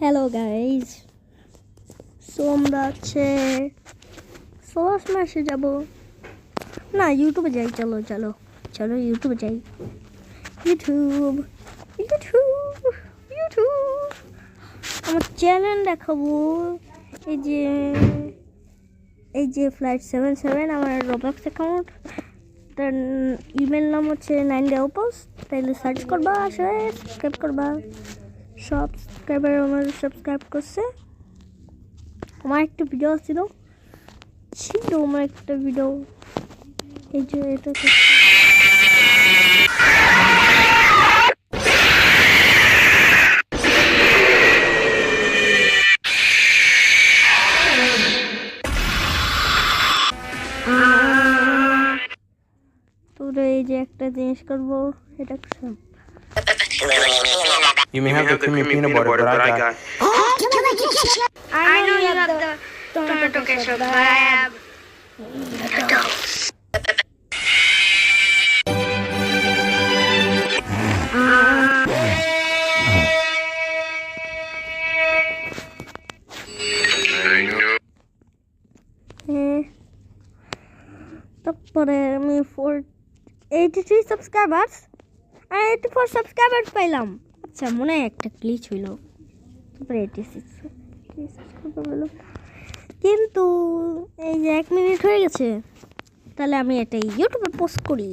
Hello guys, so আমরা হচ্ছে সোলাস ম্যাশে যাব না, ইউটিউবে যাই। চলো চলো চলো ইউটিউবে যাই। ইউটিউব ইউটিউব ইউটিউব আমার চ্যানেল দেখাবো। এই যে ফ্লাইট 77 আমার রবলক্স অ্যাকাউন্ট, তার ইমেল নাম হচ্ছে 9deopos। তাইলে সার্চ করবা, আসলে সাবস্ক্রাইব করবা। সাবস্ক্রাইবার আমার সাবস্ক্রাইব করছে। আমার একটা ভিডিও ছিল আমার একটা ভিডিও, এই যে এটা তোরা এই যে একটা জিনিস করবো, এটা You may have the creamy peanut butter, but I got. I know you have the tomato ketchup, but I have তারপরে আমি 483 সাবস্ক্রাইবার্স আর 84 সাবস্ক্রাইবার্স পাইলাম। আচ্ছা, মনে হয় একটা গ্লিচ হইল, তারপরে 86 সাবস্ক্রাইবার পেলাম। কিন্তু এই যে 1 মিনিট হয়ে গেছে, তাহলে আমি এটা ইউটিউবে পোস্ট করি।